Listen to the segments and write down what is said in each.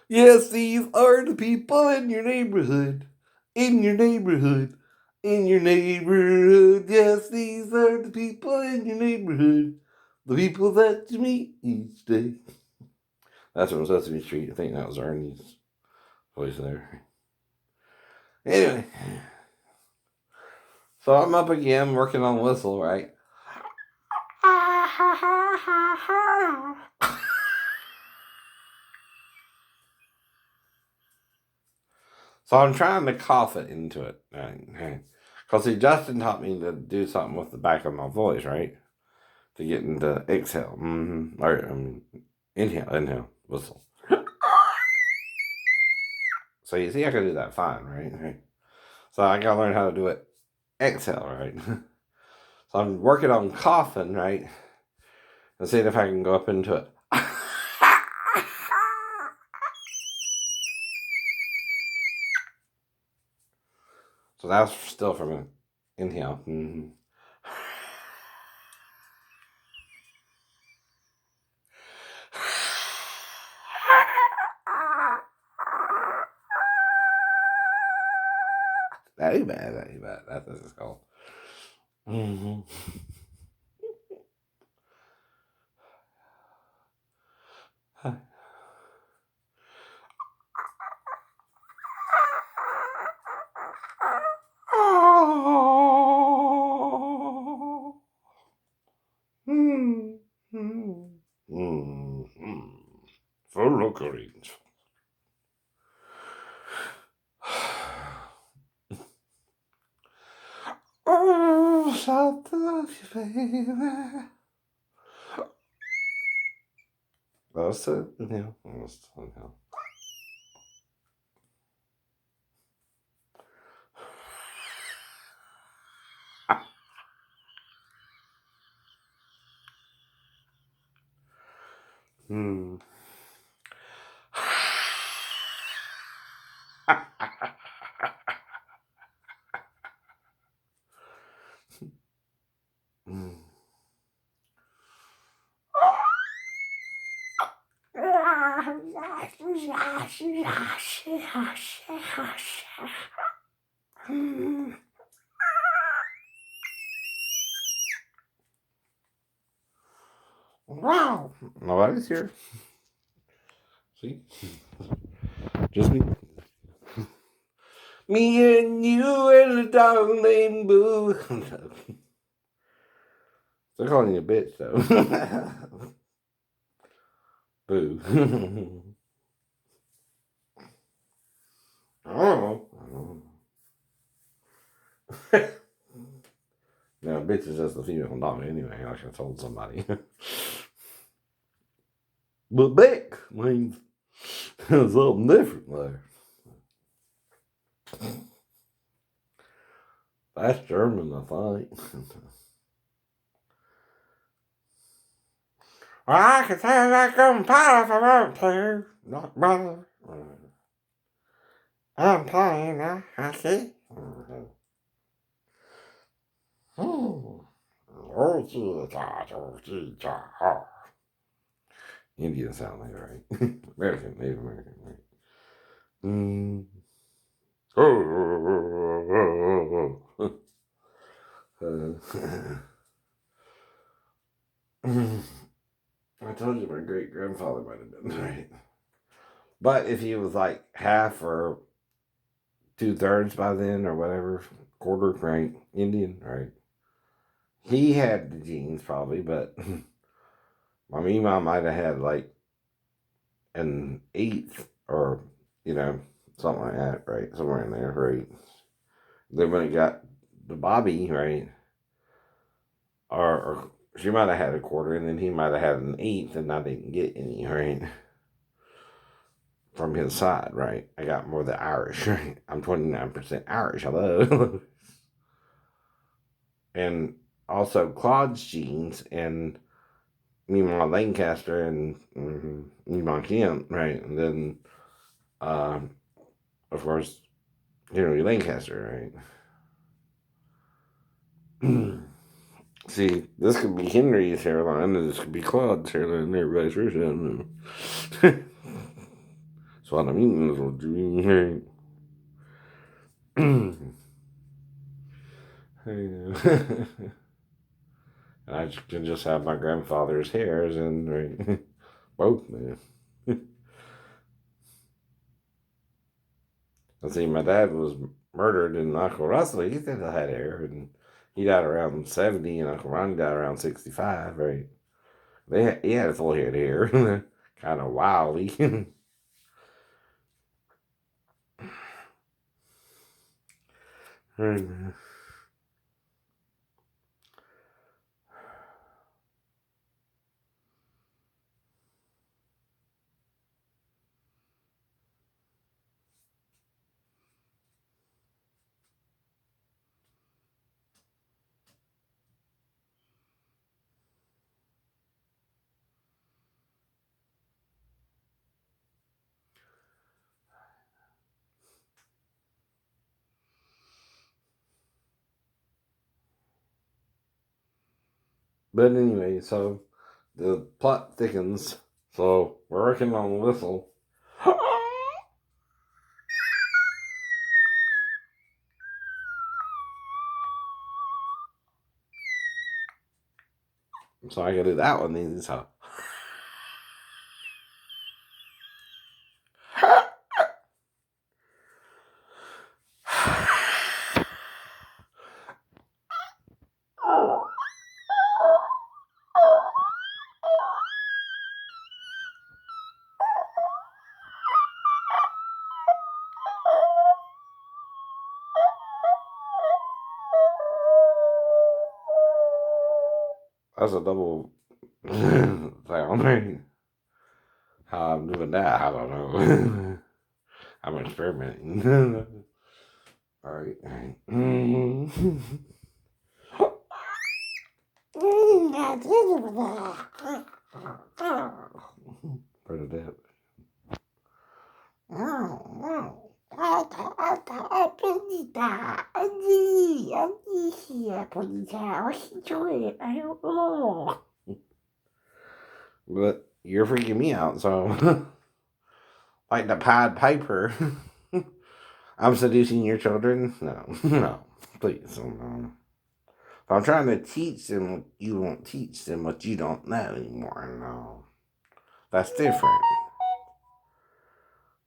Yes, these are the people in your neighborhood. In your neighborhood. In your neighborhood. Yes, these are the people in your neighborhood. The people that you meet each day. That's from Sesame Street. I think that was Ernie's voice there. Anyway, so I'm up again working on Whistle, right? So I'm trying to cough it into it. Right? Because see, Justin taught me to do something with the back of my voice, right? To get into exhale. Or inhale, whistle. So you see, I can do that fine, right? So I gotta learn how to do it exhale, right? So I'm working on coughing, right? And seeing if I can go up into it. So that's still from an inhale. That ain't bad. That ain't bad. That's what it's called. Mm-hmm. For lookerings. Oh, shout to love you, baby. That's it. Yeah, that's it. Hmm. Wow. Nobody's here. See? Just me. Me and you and a dog named Boo. They're calling you a bitch, though. Boo. I don't know. No, bitch is just a female dog anyway, like I told somebody. But Beck means something different there. That's German, I think. Well, I can say that I'm part if I want to. Not brother. I'm playing now, I see. Indian sound like right. American, Native American, right? Mm. I told you my great grandfather might have been right. But if he was like half or 2/3 by then or whatever, quarter, right? Indian, right? He had the genes probably, but my mom might have had like an eighth or, something like that, right? Somewhere in there, right? Then when it got the Bobby, right? Or she might have had a quarter and then he might have had an eighth and I didn't get any, right? From his side, right? I got more the Irish, right? I'm 29% Irish, hello. And also Claude's genes and Meemaw Lancaster and Meemaw Kemp, right? And then, of course, Henry Lancaster, right? See, this could be Henry's hairline, and this could be Claude's hairline, and everybody's sure. So what I'm eating is what you eat. I can just have my grandfather's hairs and right, both men. I see, my dad was murdered, and Uncle Russell, he still had hair, and he died around 70, and Uncle Ronnie died around 65, right? He had a full head of hair, kind of wildly. But anyway, so the plot thickens. So we're working on the whistle. So I gotta do that one easy. So that's a double sound. How I'm doing that, I don't know. I'm experimenting. All right. Part of that. But you're freaking me out, so like the Pied Piper. I'm seducing your children? No, no, please. No. If I'm trying to teach them what you won't teach them what you don't know anymore. No, that's different.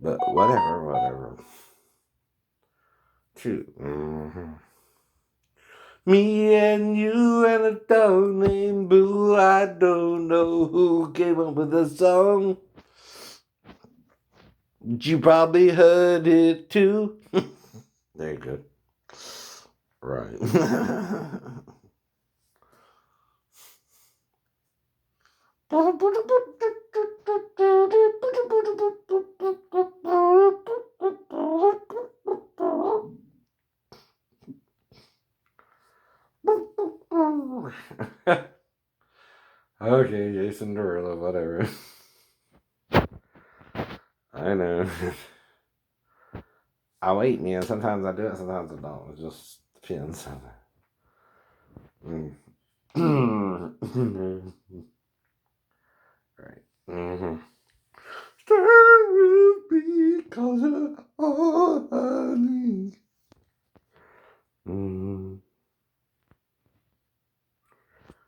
But whatever. True. Mm-hmm. Me and you and a dog named Boo. I don't know who came up with the song. But you probably heard it too. There you go. Right. Okay, Jason Derulo, whatever. I know. I wait, man. Sometimes I do it, sometimes I don't. It just depends. Mm. Right. Mm-hmm. Stay with me, 'cause you're all I need. Mm-hmm.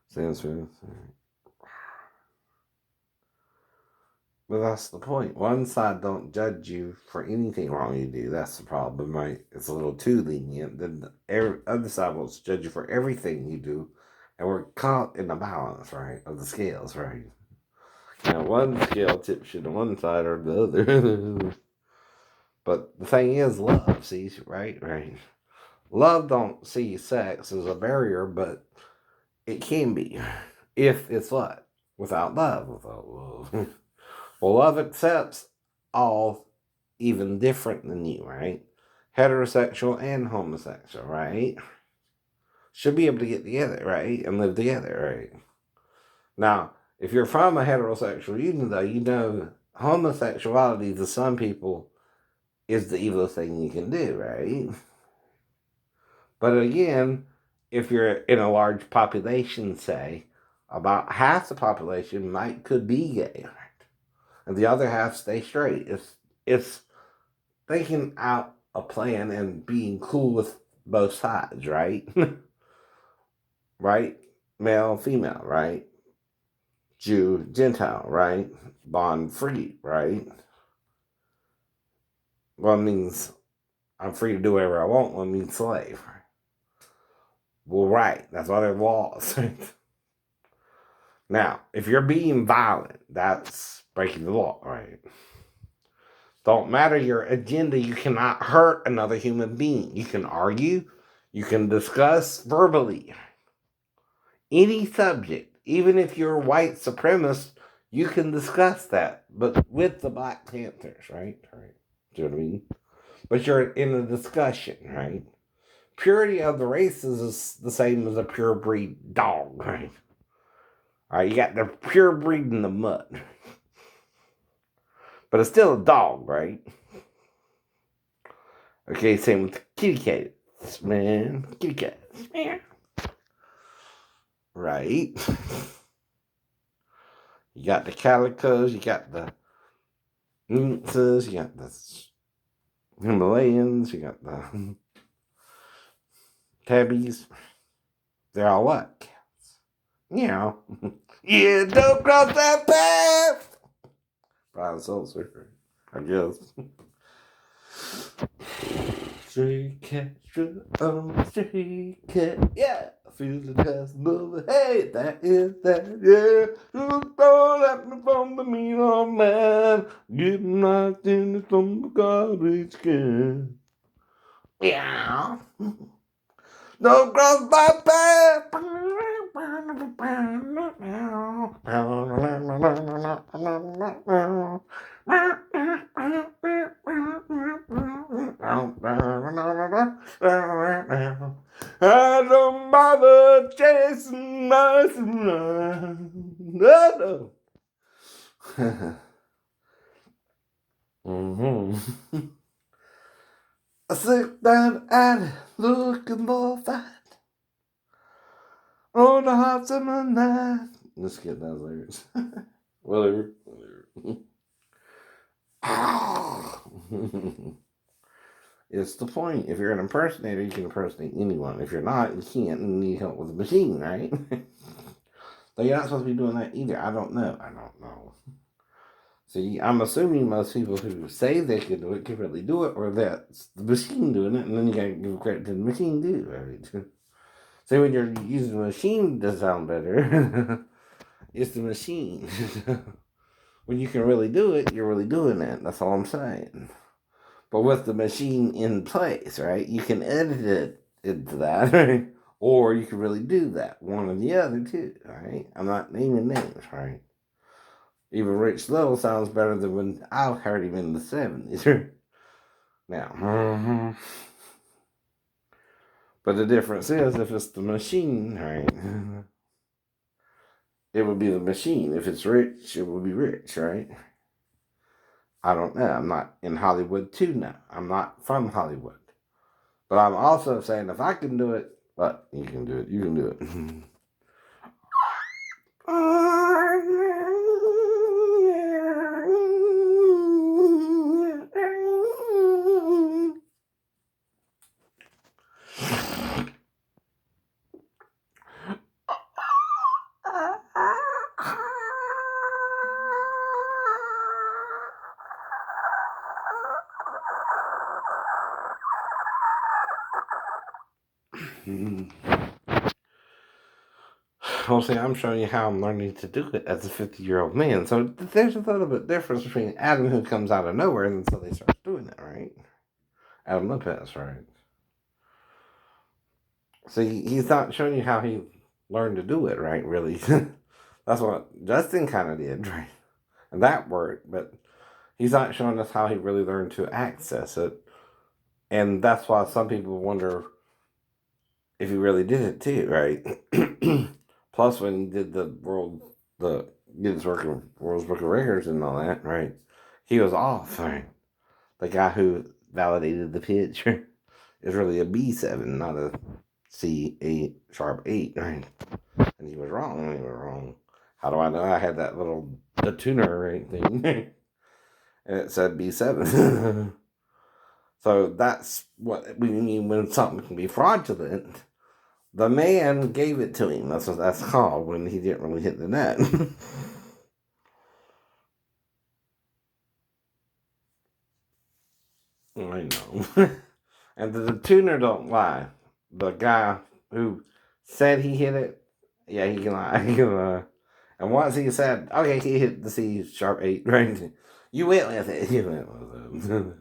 Sam Smith. But that's the point. One side don't judge you for anything wrong you do. That's the problem, right? It's a little too lenient. Then the other side will judge you for everything you do. And we're caught in the balance, right, of the scales, right? Now, one scale tips you to one side or the other. But the thing is, love sees, right? Right. Love don't see sex as a barrier, but it can be. If it's what? Without love. Without love. Well, love accepts all even different than you, right? Heterosexual and homosexual, right? Should be able to get together, right? And live together, right? Now, if you're from a heterosexual union, though, you know homosexuality to some people is the evilest thing you can do, right? But again, if you're in a large population, say, about half the population could be gay, right? And the other half stay straight. It's thinking out a plan and being cool with both sides, right? Right? Male, female, right? Jew, Gentile, right? Bond free, right? One means I'm free to do whatever I want. One means slave. Well, right. That's why there are laws. Now, if you're being violent, that's breaking the law, right? Don't matter your agenda, you cannot hurt another human being. You can argue, you can discuss verbally any subject, even if you're a white supremacist, you can discuss that, but with the Black Panthers, right? Right. Do you know what I mean? But you're in a discussion, right? Purity of the races is the same as a pure breed dog, right? All right, you got the pure breed in the mud, but it's still a dog, right? Okay, same with kitty cats, man. Kitty cats, man. Right? You got the calicos, you got the minxes, you got the Himalayans, you got the tabbies. They're all what? Cats. Meow. Yeah, don't cross that path! Brian Seltzer, I guess. Stray cat, stray cat, yeah. Feel the dust move, hey, that is that, yeah. Don't let me from the mean old man, getting lost in the some garbage can. Yeah. Don't cross my path. I don't bother chasing my no. Mm-hmm. I sit down at it, looking for a fight. Oh, the hot summer night. Let's get that lyrics. Whatever. It's the point. If you're an impersonator, you can impersonate anyone. If you're not, you can't and need help with the machine, right? So you're not supposed to be doing that either. I don't know. See, I'm assuming most people who say they can do it can really do it, or that's the machine doing it, and then you gotta give credit to the machine too, right? So when you're using the machine to sound better, it's the machine. When you can really do it, you're really doing it. That's all I'm saying. But with the machine in place, right, you can edit it into that, right? Or you can really do that. One or the other, too, right? I'm not naming names, right? Even Rich Little sounds better than when I heard him in the 70s. Now, but the difference is if it's the machine, right, it would be the machine. If it's Rich, it would be Rich, right? I don't know. I'm not in Hollywood too now. I'm not from Hollywood. But I'm also saying if I can do it, but you can do it. You can do it. Well, see, I'm showing you how I'm learning to do it as a 50-year-old man. So there's a little bit difference between Adam, who comes out of nowhere, and so they start doing it, right? Adam Lopez, right? So he's not showing you how he learned to do it, right? Really, that's what Justin kind of did, right? And that worked, but he's not showing us how he really learned to access it, and that's why some people wonder if he really did it too, right? Plus, when he did the Guinness World Book of Records and all that, right? He was off, right? The guy who validated the pitch is really a B7, not a C8 sharp 8, right? And he was wrong. How do I know? I had that little the tuner right thing. and it said B7. So that's what we mean when something can be fraudulent. The man gave it to him. That's what that's called when he didn't really hit the net. I know. And the tuner don't lie. The guy who said he hit it, yeah, he can lie. He can lie. And once he said, okay, he hit the C sharp 8, right? You went with it. You went with it.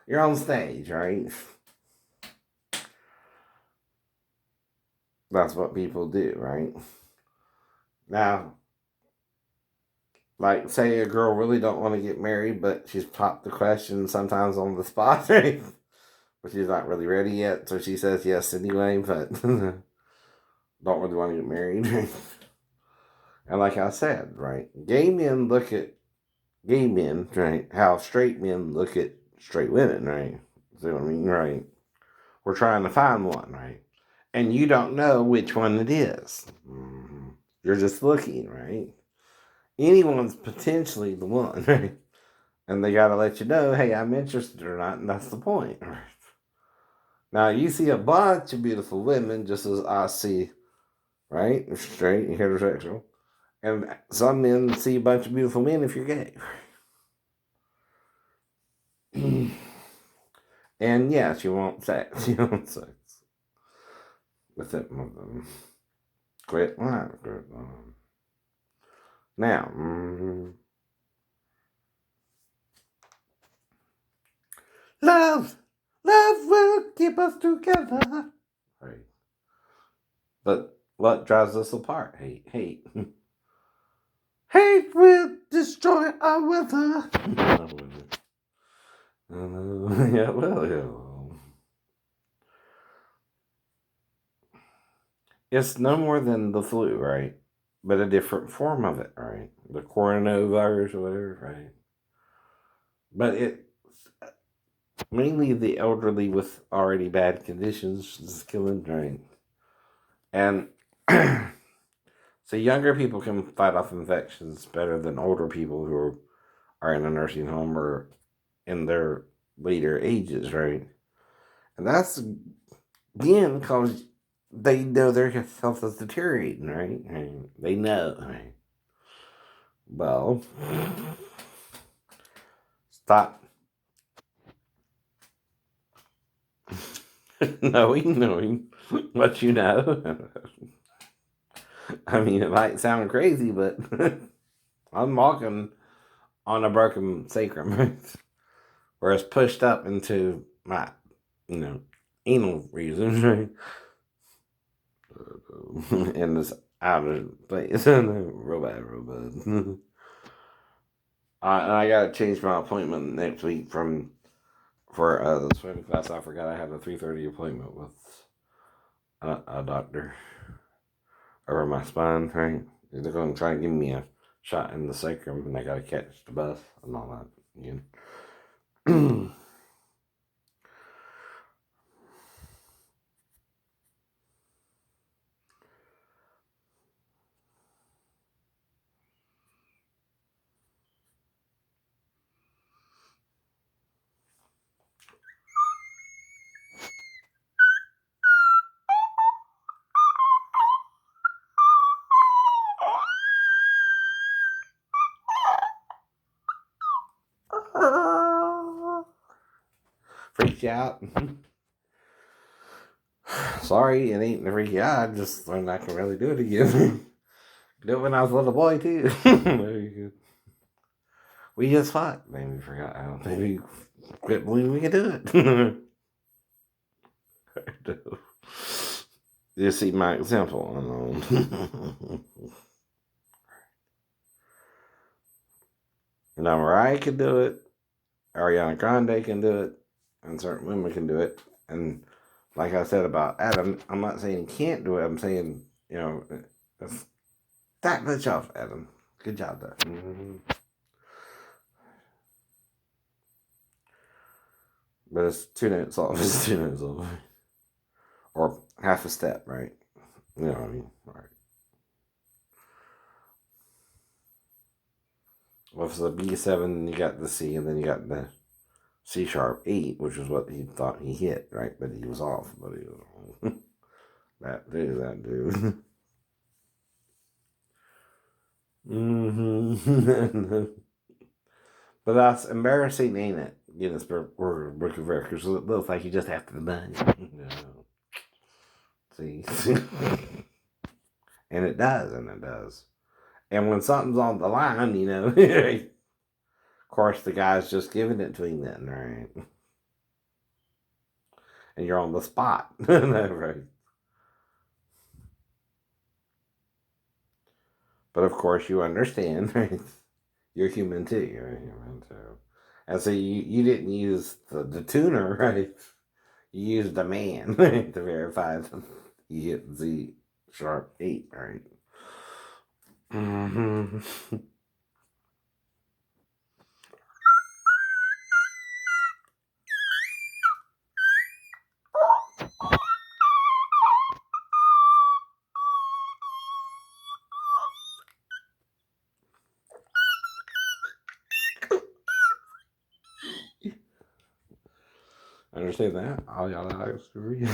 You're on stage, right? That's what people do, right? Now, like, say a girl really don't want to get married, but she's popped the question sometimes on the spot, right? But she's not really ready yet, so she says yes anyway, but don't really want to get married. And like I said, right, gay men look at gay men, right, how straight men look at straight women, right? See what I mean? Right. We're trying to find one, right? And you don't know which one it is. Mm-hmm. You're just looking, right? Anyone's potentially the one, right? And they got to let you know, hey, I'm interested or not, and that's the point, right? Now, you see a bunch of beautiful women, just as I see, right? Straight and heterosexual. And some men see a bunch of beautiful men if you're gay. And yes, you want sex. You want sex. With it. Quit. Quit. Now, love will keep us together. Right. But what drives us apart? Hate. Hate will destroy our weather. Yeah, well, yeah. It's no more than the flu, right? But a different form of it, right? The coronavirus or whatever, right? But it mainly the elderly with already bad conditions is killing, right? And so younger people can fight off infections better than older people who are in a nursing home or in their later ages, right? And that's again because they know their health is deteriorating, right? And they know, right? Well, stop knowing what you know. I mean, it might sound crazy, but I'm walking on a broken sacrum, right? Where it's pushed up into my, you know, anal region, right? And it's out of place. Real bad. And I gotta change my appointment next week for the swimming class. I forgot I had a 3:30 appointment with a doctor over my spine, right? They're going to try and give me a shot in the sacrum, and I got to catch the bus and all that again. Freaked you out? Sorry, it ain't to freak you out. I just learned I can really do it again. Do it when I was a little boy, too. Very good. We just fought. Maybe we forgot how. Maybe quit believing we could do it. You see my example. Now, Mariah can do it. Ariana Grande can do it. And certain women can do it. And like I said about Adam, I'm not saying he can't do it. I'm saying, that's that much off, Adam. Good job, though. Mm-hmm. But it's 2 minutes off. It's 2 minutes off. Or half a step, right? You know what I mean? Right. With the B7, you got the C, and then you got the C sharp 8, which is what he thought he hit, right? But he was off. But he was wrong. That dude. Mm-hmm. But that's embarrassing, ain't it? Guinness Book of Records. It looks like you just after the money. See? And it does, and it does. And when something's on the line, of course the guy's just giving it to him then, right? And you're on the spot. Right? But of course you understand, right? You're human too, you're human too. And so you didn't use the tuner, right? You used a man right, to verify that you hit Z sharp 8, right? Mm-hmm. Understand that? All y'all dogs agree.